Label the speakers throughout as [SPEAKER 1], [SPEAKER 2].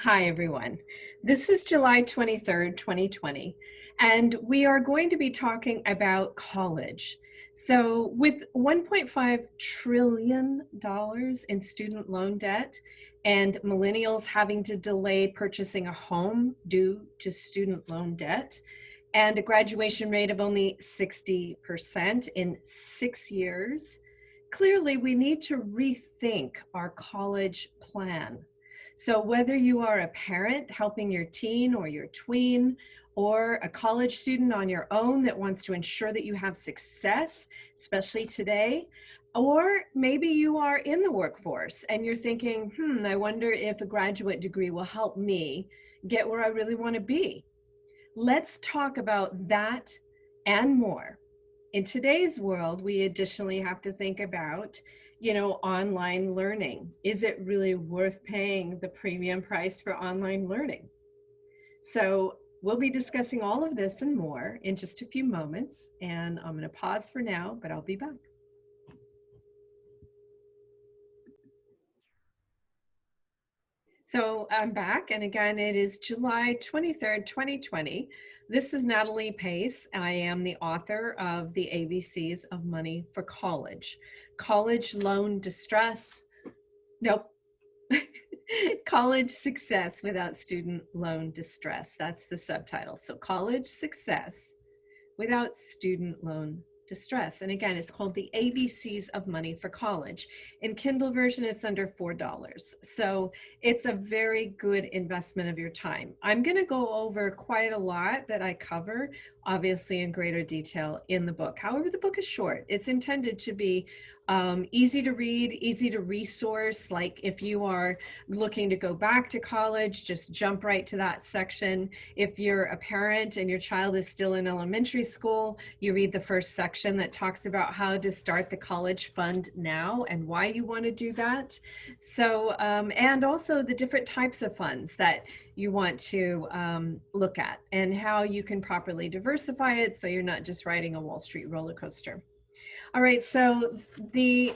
[SPEAKER 1] Hi, everyone. This is July 23rd, 2020, and we are going to be talking about college. So, with $1.5 trillion in student loan debt and millennials having to delay purchasing a home due to student loan debt, and a graduation rate of only 60% in 6 years, clearly we need to rethink our college plan. So whether you are a parent helping your teen or your tween, or a college student on your own that wants to ensure that you have success, especially today, or maybe you are in the workforce and you're thinking, I wonder if a graduate degree will help me get where I really want to be. Let's talk about that and more. In today's world, we additionally have to think about, online learning. Is it really worth paying the premium price for online learning? So we'll be discussing all of this and more in just a few moments, and I'm going to pause for now, but I'll be back. So I'm back, and again, it is July 23rd, 2020. This is Natalie Pace. I am the author of The ABCs of Money for College. College loan distress, nope. College success without student loan distress. That's the subtitle. So college success without student loan distress. And again, it's called The ABCs of Money for College. In Kindle version, it's under $4. So it's a very good investment of your time. I'm going to go over quite a lot that I cover, obviously in greater detail in the book. However, the book is short. It's intended to be easy to read, easy to resource. Like if you are looking to go back to college, just jump right to that section. If you're a parent and your child is still in elementary school, you read the first section that talks about how to start the college fund now and why you want to do that. So, and also the different types of funds that you want to look at and how you can properly diversify it so you're not just riding a Wall Street roller coaster. All right, so the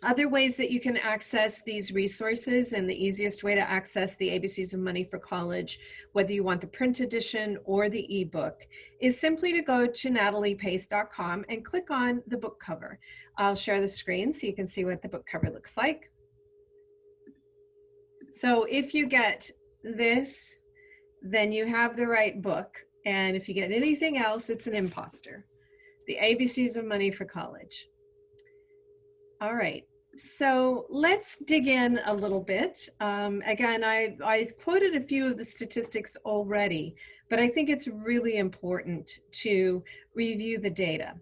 [SPEAKER 1] other ways that you can access these resources, and the easiest way to access the ABCs of Money for College, whether you want the print edition or the ebook, is simply to go to nataliepace.com and click on the book cover. I'll share the screen so you can see what the book cover looks like. So if you get this, then you have the right book. And if you get anything else, it's an imposter. The ABCs of Money for College. All right, so let's dig in a little bit. Again, I quoted a few of the statistics already, but I think it's really important to review the data.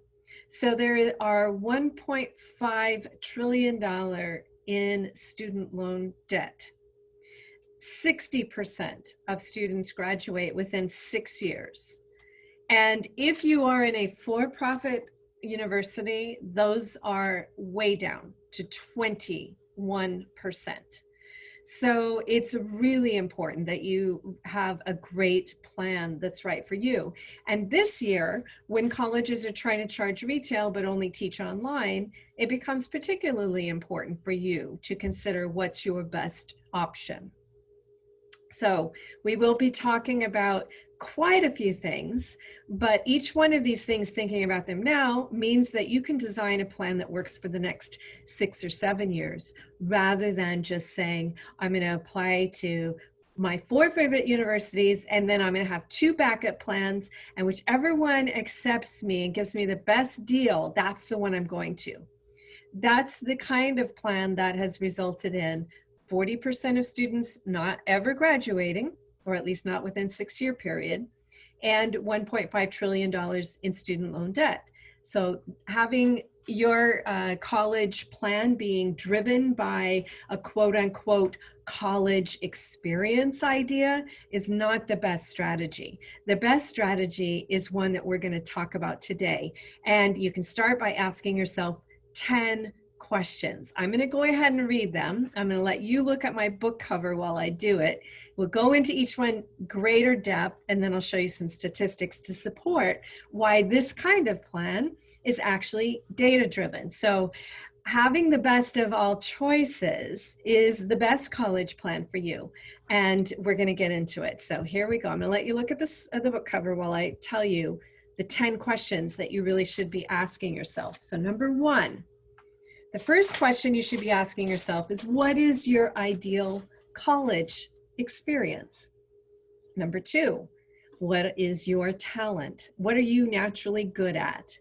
[SPEAKER 1] So there are $1.5 trillion in student loan debt. 60% of students graduate within 6 years. And if you are in a for-profit university, those are way down to 21%. So it's really important that you have a great plan that's right for you. And this year, when colleges are trying to charge retail but only teach online, it becomes particularly important for you to consider what's your best option. So we will be talking about quite a few things, but each one of these things, thinking about them now, means that you can design a plan that works for the next 6 or 7 years, rather than just saying, I'm going to apply to my 4 favorite universities, and then I'm going to have 2 backup plans, and whichever one accepts me and gives me the best deal, that's the one I'm going to. That's the kind of plan that has resulted in 40% of students not ever graduating, or at least not within 6-year period, and $1.5 trillion in student loan debt. So having your college plan being driven by a quote unquote college experience idea is not the best strategy. The best strategy is one that we're going to talk about today. And you can start by asking yourself 10 questions. I'm going to go ahead and read them. I'm going to let you look at my book cover while I do it. We'll go into each one greater depth, and then I'll show you some statistics to support why this kind of plan is actually data driven. So having the best of all choices is the best college plan for you. And we're going to get into it. So here we go. I'm going to let you look at this at the book cover while I tell you the 10 questions that you really should be asking yourself. So number one, the first question you should be asking yourself is, what is your ideal college experience? Number two, what is your talent? What are you naturally good at?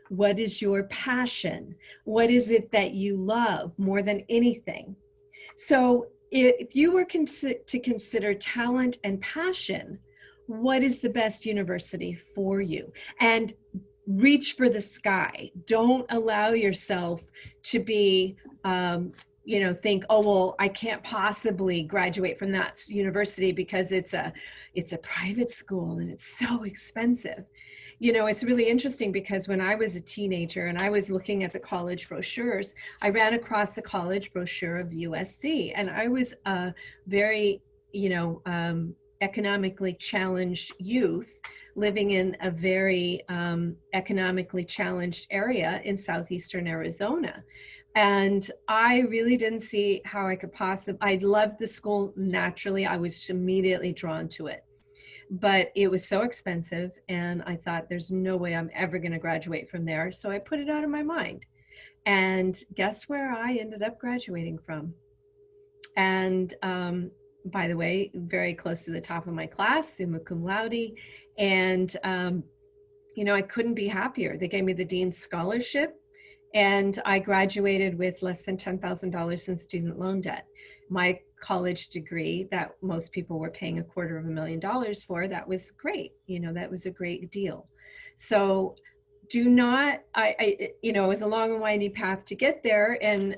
[SPEAKER 1] What is your passion? What is it that you love more than anything? So if you were to consider talent and passion, what is the best university for you? And reach for the sky. Don't allow yourself to be, think, oh, well, I can't possibly graduate from that university because it's a private school and it's so expensive. It's really interesting because when I was a teenager and I was looking at the college brochures, I ran across a college brochure of USC, and I was a very, economically challenged youth living in a very economically challenged area in southeastern Arizona. And I really didn't see how I could I loved the school naturally. I was immediately drawn to it. But it was so expensive, and I thought there's no way I'm ever going to graduate from there. So I put it out of my mind. And guess where I ended up graduating from? And by the way, very close to the top of my class, summa cum laude. And, I couldn't be happier. They gave me the Dean's Scholarship, and I graduated with less than $10,000 in student loan debt. My college degree that most people were paying $250,000 for, that was great. That was a great deal. So do not, it was a long and winding path to get there. And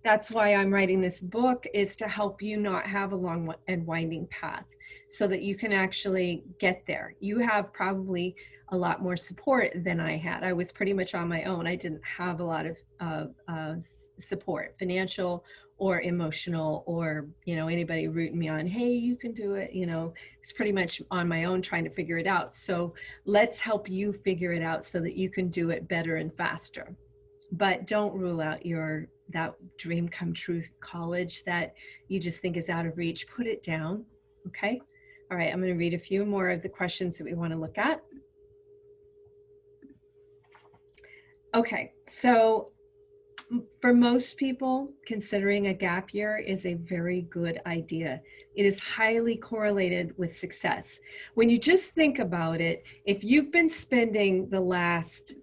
[SPEAKER 1] that's why I'm writing this book, is to help you not have a long and winding path so that you can actually get there. You have probably a lot more support than I had. I was pretty much on my own. I didn't have a lot of support, financial or emotional, or, anybody rooting me on, hey, you can do it. It's pretty much on my own trying to figure it out. So let's help you figure it out so that you can do it better and faster. But don't rule out that dream come true college that you just think is out of reach. Put it down. Okay. All right. I'm going to read a few more of the questions that we want to look at. Okay. So for most people, considering a gap year is a very good idea. It is highly correlated with success. When you just think about it, if you've been spending the last,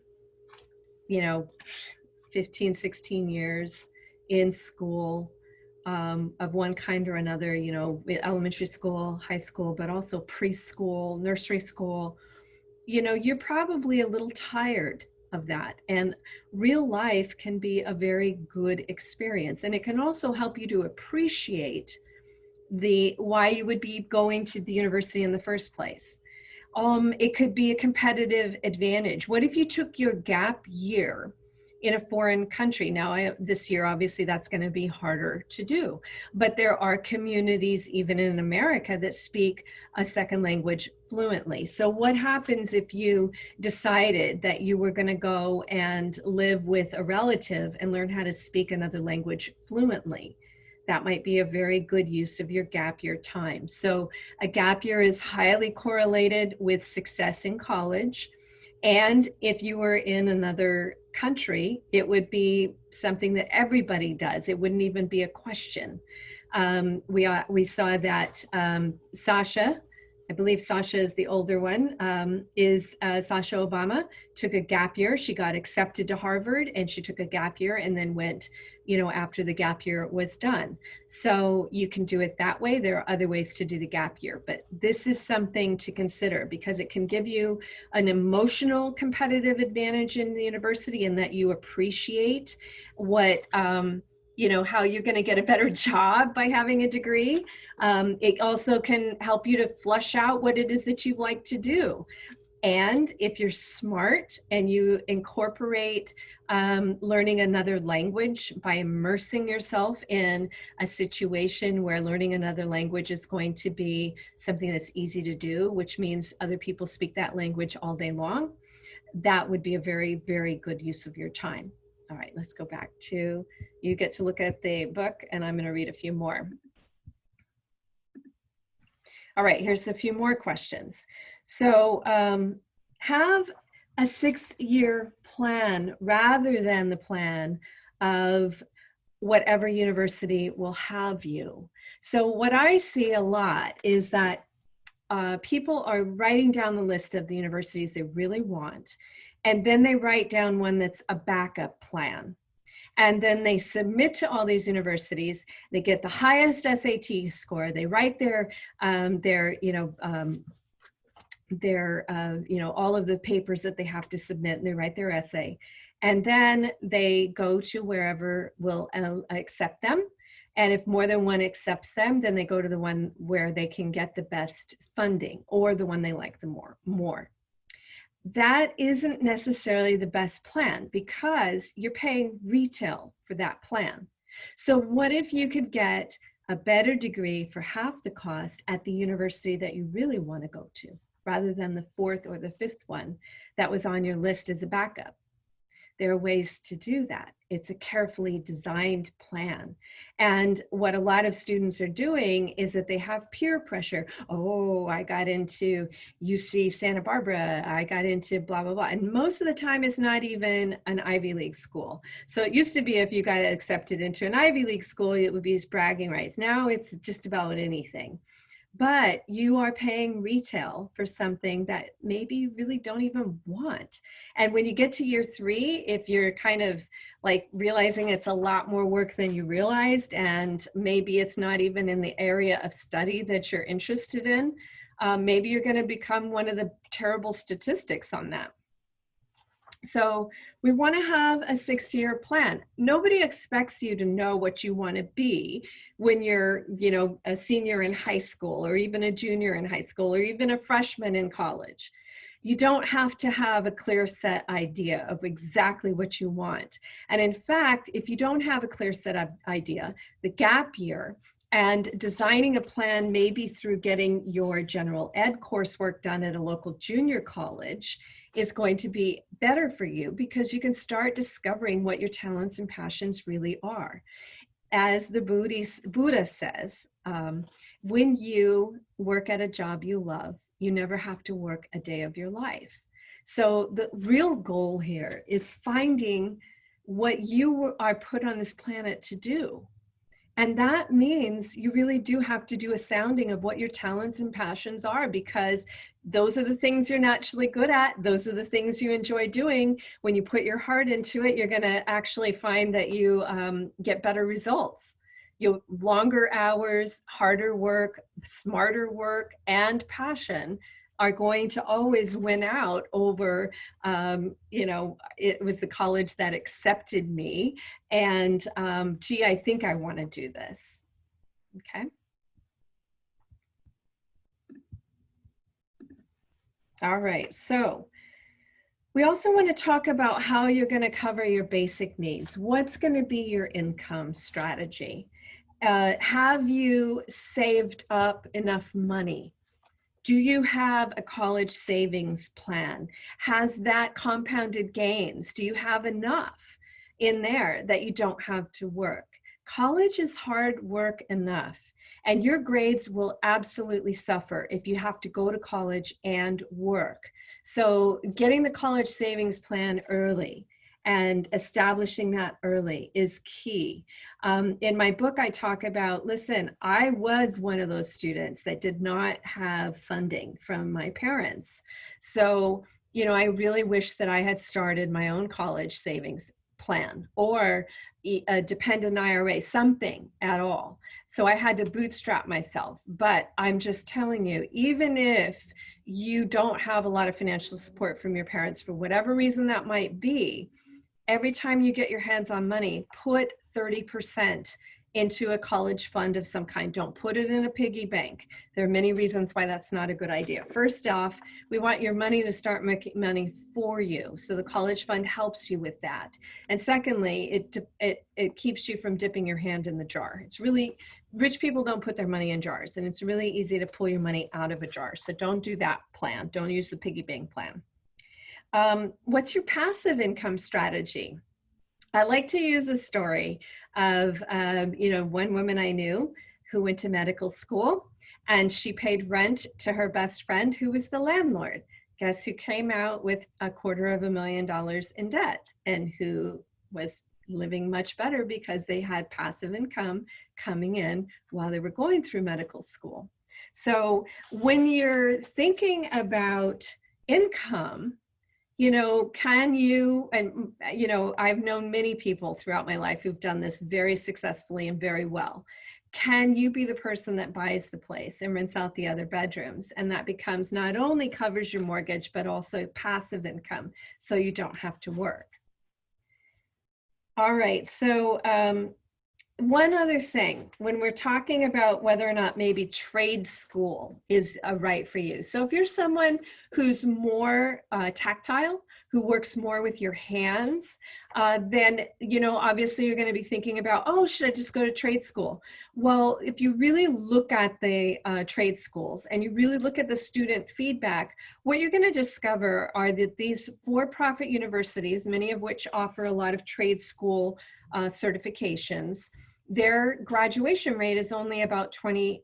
[SPEAKER 1] 15, 16 years in school of one kind or another, elementary school, high school, but also preschool, nursery school, you're probably a little tired of that. And real life can be a very good experience. And it can also help you to appreciate why you would be going to the university in the first place. It could be a competitive advantage. What if you took your gap year in a foreign country? Now, this year, obviously, that's going to be harder to do. But there are communities, even in America, that speak a second language fluently. So what happens if you decided that you were going to go and live with a relative and learn how to speak another language fluently? That might be a very good use of your gap year time. So a gap year is highly correlated with success in college. And if you were in another country, it would be something that everybody does. It wouldn't even be a question. We saw that Sasha, I believe Sasha is the older one, Sasha Obama, took a gap year. She got accepted to Harvard, and she took a gap year and then went, after the gap year was done. So you can do it that way. There are other ways to do the gap year, but this is something to consider because it can give you an emotional competitive advantage in the university, in that you appreciate what, how you're going to get a better job by having a degree. It also can help you to flush out what it is that you like to do. And if you're smart and you incorporate learning another language by immersing yourself in a situation where learning another language is going to be something that's easy to do, which means other people speak that language all day long, that would be a very, very good use of your time. All right, let's go back to, you get to look at the book and I'm going to read a few more. All right, here's a few more questions. So have a 6-year plan rather than the plan of whatever university will have you. So what I see a lot is that people are writing down the list of the universities they really want, and then they write down one that's a backup plan. And then they submit to all these universities. They get the highest SAT score. They write their all of the papers that they have to submit, and they write their essay. And then they go to wherever will accept them. And if more than one accepts them, then they go to the one where they can get the best funding, or the one they like the more. That isn't necessarily the best plan, because you're paying retail for that plan. So what if you could get a better degree for half the cost at the university that you really want to go to, rather than the 4th or the 5th one that was on your list as a backup? There are ways to do that. It's a carefully designed plan. And what a lot of students are doing is that they have peer pressure. Oh, I got into UC Santa Barbara. I got into blah, blah, blah. And most of the time it's not even an Ivy League school. So it used to be if you got accepted into an Ivy League school, it would be bragging rights. Now it's just about anything. But you are paying retail for something that maybe you really don't even want. And when you get to year 3, if you're kind of like realizing it's a lot more work than you realized, and maybe it's not even in the area of study that you're interested in, maybe you're going to become one of the terrible statistics on that. So we want to have a 6-year plan. Nobody expects you to know what you want to be when you're, a senior in high school, or even a junior in high school, or even a freshman in college. You don't have to have a clear set idea of exactly what you want. And in fact, if you don't have a clear set idea, the gap year and designing a plan, maybe through getting your general ed coursework done at a local junior college, is going to be better for you, because you can start discovering what your talents and passions really are. As the Buddha says, when you work at a job you love, you never have to work a day of your life. So the real goal here is finding what you are put on this planet to do. And that means you really do have to do a sounding of what your talents and passions are, because those are the things you're naturally good at. Those are the things you enjoy doing. When you put your heart into it, you're going to actually find that you get better results. Longer hours, harder work, smarter work, and passion are going to always win out over, it was the college that accepted me, and gee, I think I want to do this. Okay. All right, so we also want to talk about how you're going to cover your basic needs. What's going to be your income strategy? Have you saved up enough money? Do you have a college savings plan? Has that compounded gains? Do you have enough in there that you don't have to work? College is hard work enough, and your grades will absolutely suffer if you have to go to college and work. So getting the college savings plan early and establishing that early is key. In my book, I talk about, listen, I was one of those students that did not have funding from my parents. So, I really wish that I had started my own college savings plan, or a dependent IRA, something at all. So I had to bootstrap myself. But I'm just telling you, even if you don't have a lot of financial support from your parents, for whatever reason that might be, every time you get your hands on money, put 30% into a college fund of some kind. Don't put it in a piggy bank. There are many reasons why that's not a good idea. First off, we want your money to start making money for you. So the college fund helps you with that. And secondly, it keeps you from dipping your hand in the jar. It's really, rich people don't put their money in jars, and it's really easy to pull your money out of a jar. So don't do that plan. Don't use the piggy bank plan. What's your passive income strategy? I like to use a story of, one woman I knew who went to medical school, and she paid rent to her best friend who was the landlord. Guess who came out with $250,000 in debt, and who was living much better because they had passive income coming in while they were going through medical school. So when you're thinking about income, can you, and, I've known many people throughout my life who've done this very successfully and very well. Can you be the person that buys the place and rents out the other bedrooms? And that becomes not only covers your mortgage, but also passive income, so you don't have to work. All right, so one other thing, when we're talking about whether or not maybe trade school is right for you. So if you're someone who's more tactile, who works more with your hands, then, obviously you're going to be thinking about, oh, should I just go to trade school? Well, if you really look at the trade schools and you really look at the student feedback, what you're going to discover are that these for-profit universities, many of which offer a lot of trade school certifications, their graduation rate is only about 20%,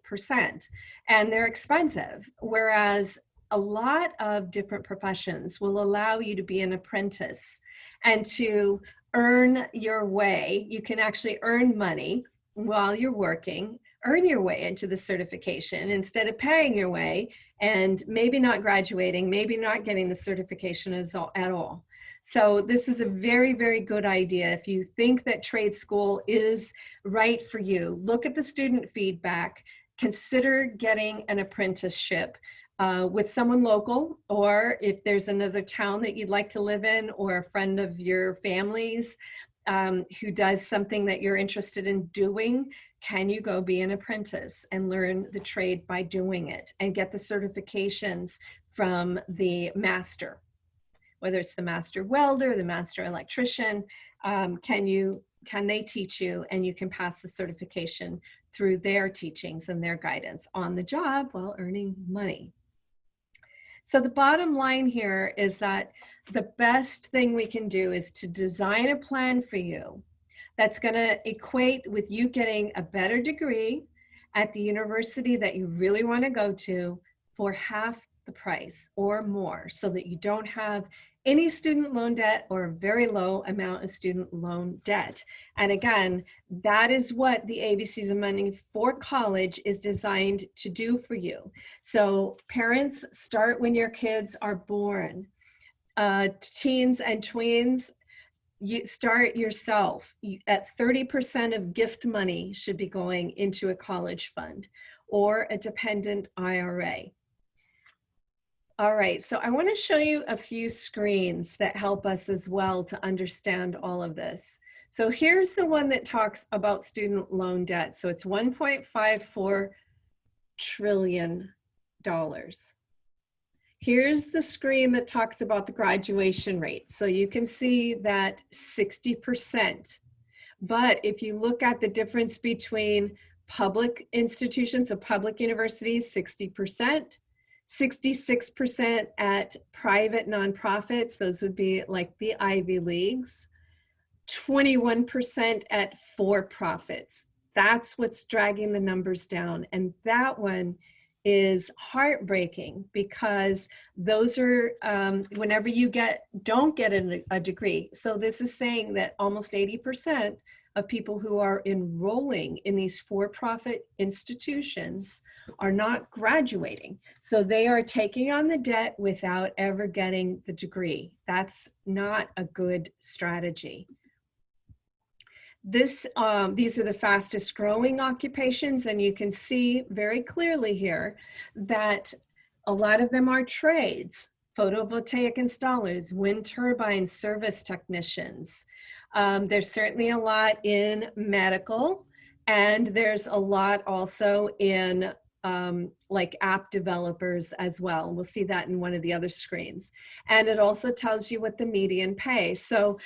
[SPEAKER 1] and they're expensive. Whereas a lot of different professions will allow you to be an apprentice and to earn your way. You can actually earn money while you're working, earn your way into the certification instead of paying your way and maybe not graduating, maybe not getting the certification at all. So this is a very, very good idea. If you think that trade school is right for you, look at the student feedback, consider getting an apprenticeship with someone local, or if there's another town that you'd like to live in, or a friend of your family's who does something that you're interested in doing, can you go be an apprentice and learn the trade by doing it and get the certifications from the master? Whether it's the master welder, the master electrician, can they teach you, and you can pass the certification through their teachings and their guidance on the job while earning money. So the bottom line here is that the best thing we can do is to design a plan for you that's going to equate with you getting a better degree at the university that you really want to go to for half the price or more, so that you don't have any student loan debt or a very low amount of student loan debt. And again, that is what the ABCs of Money for College is designed to do for you. So parents, start when your kids are born. Teens and tweens, you start yourself. At 30% of gift money should be going into a college fund or a dependent IRA. All right, so I want to show you a few screens that help us as well to understand all of this. So here's the one that talks about student loan debt. So it's $1.54 trillion. Here's the screen that talks about the graduation rate. So you can see that 60%. But if you look at the difference between public institutions, so public universities, 60%, 66% at private nonprofits, those would be like the Ivy Leagues, 21% at for-profits. That's what's dragging the numbers down. And that one is heartbreaking, because those are whenever you don't get a degree. So this is saying that almost 80% of people who are enrolling in these for-profit institutions are not graduating. So they are taking on the debt without ever getting the degree. That's not a good strategy. These are the fastest growing occupations, and you can see very clearly here that a lot of them are trades: photovoltaic installers, wind turbine service technicians. There's certainly a lot in medical, and there's a lot also in like app developers as well. We'll see that in one of the other screens. And it also tells you what the median pay. So,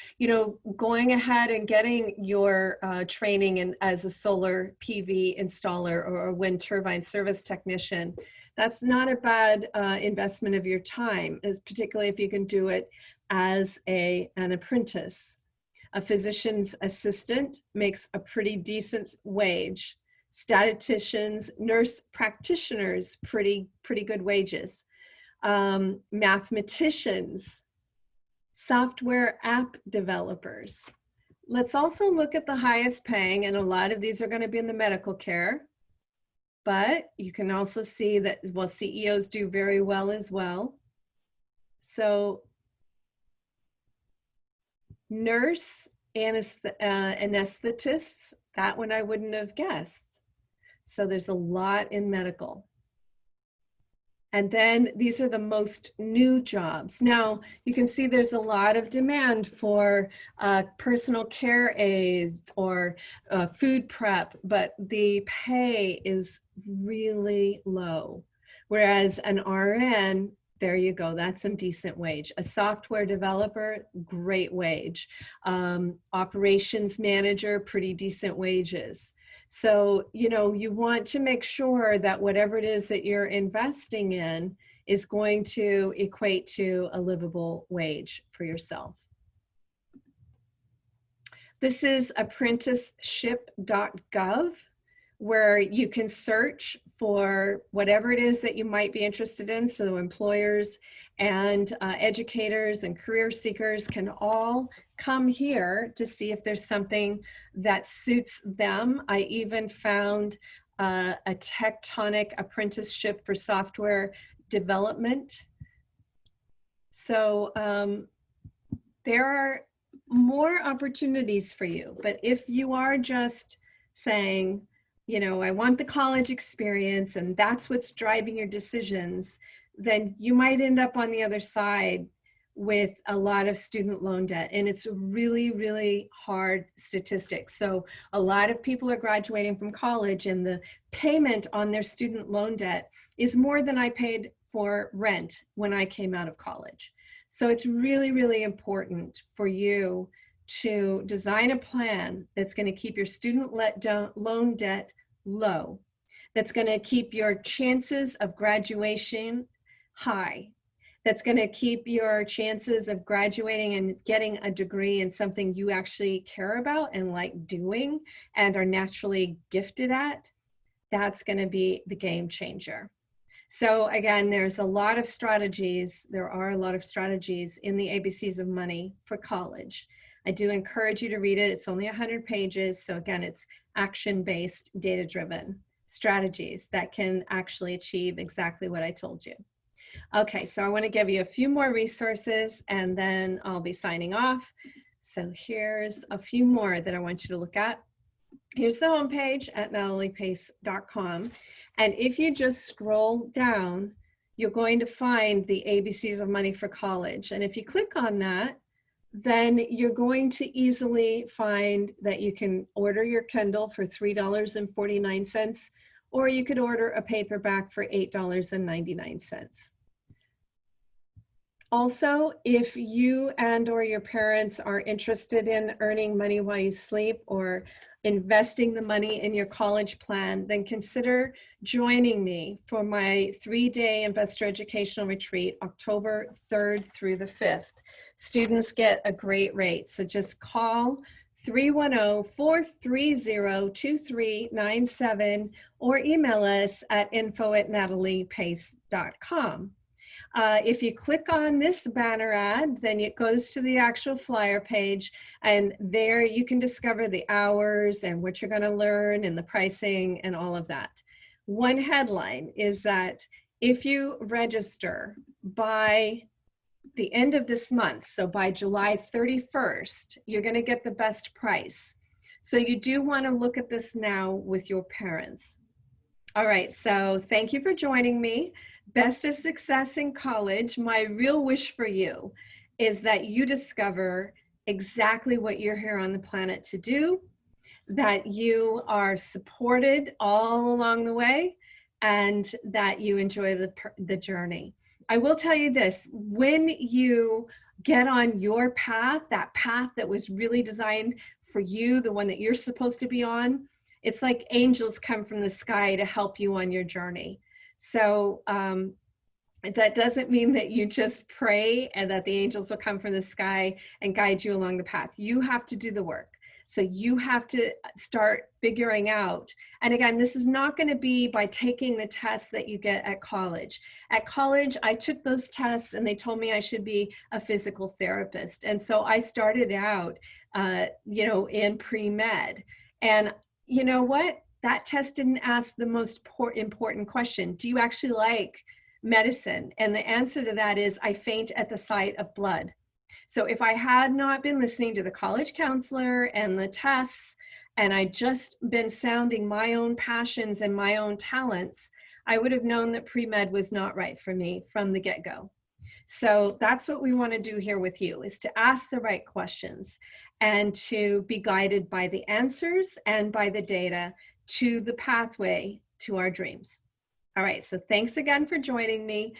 [SPEAKER 1] going ahead and getting your training as a solar PV installer or a wind turbine service technician, that's not a bad investment of your time, particularly if you can do it as an apprentice. A physician's assistant makes a pretty decent wage. Statisticians, nurse practitioners, pretty good wages. Mathematicians, software app developers. Let's also look at the highest paying, and a lot of these are going to be in the medical care, but you can also see that, well, CEOs do very well as well. So nurse, anesthetists, that one I wouldn't have guessed. So there's a lot in medical. And then these are the most new jobs. Now, you can see there's a lot of demand for personal care aides or food prep, but the pay is really low. Whereas an RN, there you go, that's some decent wage. A software developer, great wage. Operations manager, pretty decent wages. So, you know, you want to make sure that whatever it is that you're investing in is going to equate to a livable wage for yourself. This is Apprenticeshipgov, where you can search for whatever it is that you might be interested in. So employers and educators and career seekers can all come here to see if there's something that suits them. I even found a tectonic apprenticeship for software development. So there are more opportunities for you, but if you are just saying, you know, I want the college experience and that's what's driving your decisions, then you might end up on the other side with a lot of student loan debt. And it's really, really hard statistics. So a lot of people are graduating from college and the payment on their student loan debt is more than I paid for rent when I came out of college. So it's really, really important for you to design a plan that's going to keep your student loan debt low, that's going to keep your chances of graduation high, that's going to keep your chances of graduating and getting a degree in something you actually care about and like doing and are naturally gifted at. That's going to be the game changer. So again, there's a lot of strategies. There are a lot of strategies in the ABCs of Money for college. I do encourage you to read it. It's only 100 pages. So again, it's action-based, data-driven strategies that can actually achieve exactly what I told you. Okay, so I want to give you a few more resources and then I'll be signing off. So here's a few more that I want you to look at. Here's the homepage at nataliepace.com. And if you just scroll down, you're going to find the ABCs of Money for College. And if you click on that, then you're going to easily find that you can order your Kindle for $3.49, or you could order a paperback for $8.99. Also, if you and or your parents are interested in earning money while you sleep or investing the money in your college plan, then consider joining me for my 3-day investor educational retreat, October 3rd through the 5th. Students get a great rate. So just call 310-430-2397 or email us at info@nataliepace.com. If you click on this banner ad, then it goes to the actual flyer page, and there you can discover the hours and what you're going to learn and the pricing and all of that. One headline is that if you register by the end of this month, so by July 31st, you're going to get the best price. So you do want to look at this now with your parents. All right, so thank you for joining me. Best of success in college. My real wish for you is that you discover exactly what you're here on the planet to do, that you are supported all along the way, and that you enjoy the journey. I will tell you this, when you get on your path, that path that was really designed for you, the one that you're supposed to be on, it's like angels come from the sky to help you on your journey. So That doesn't mean that you just pray and that the angels will come from the sky and guide you along the path. You have to do the work. So you have to start figuring out. And again, this is not going to be by taking the tests that you get at college. At college, I took those tests and they told me I should be a physical therapist. And so I started out, in pre-med. And you know what? That test didn't ask the most important question. Do you actually like medicine? And the answer to that is I faint at the sight of blood. So if I had not been listening to the college counselor and the tests, and I just been sounding my own passions and my own talents, I would have known that pre-med was not right for me from the get-go. So that's what we want to do here with you, is to ask the right questions and to be guided by the answers and by the data to the pathway to our dreams. All right, so thanks again for joining me.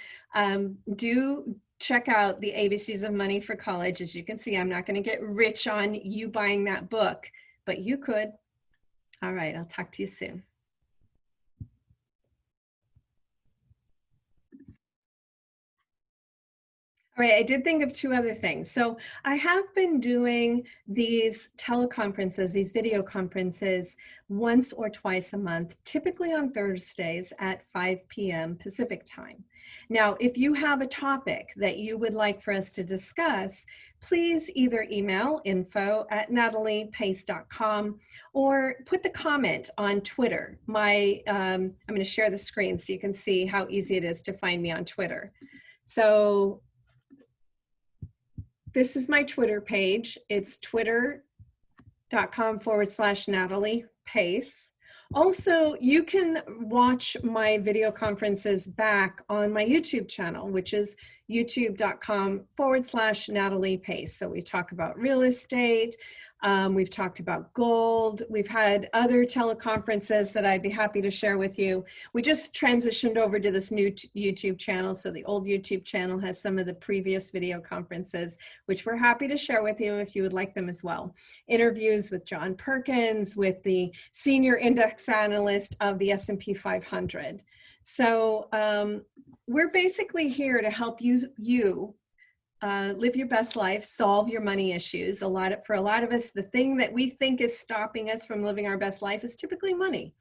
[SPEAKER 1] Do check out the ABCs of Money for College. As you can see, I'm not going to get rich on you buying that book, but you could. All right, I'll talk to you soon. All right, I did think of two other things. So I have been doing these teleconferences, these video conferences, once or twice a month, typically on Thursdays at 5 p.m. Pacific time. Now, if you have a topic that you would like for us to discuss, please either email info@nataliepace.com or put the comment on Twitter. I'm going to share the screen so you can see how easy it is to find me on Twitter. So this is my Twitter page. It's twitter.com/Natalie Pace. Also, you can watch my video conferences back on my YouTube channel, which is youtube.com/Natalie Pace. So we talk about real estate. We've talked about gold. We've had other teleconferences that I'd be happy to share with you. We just transitioned over to this new YouTube channel. So the old YouTube channel has some of the previous video conferences, which we're happy to share with you if you would like them as well. Interviews with John Perkins, with the senior index analyst of the S&P 500. So we're basically here to help you live your best life, solve your money issues. For a lot of us, the thing that we think is stopping us from living our best life is typically money.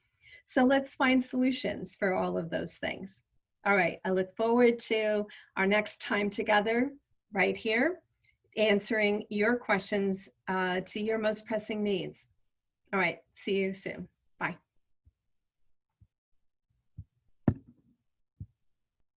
[SPEAKER 1] So let's find solutions for all of those things. All right, I look forward to our next time together right here, answering your questions to your most pressing needs. All right, see you soon. Bye.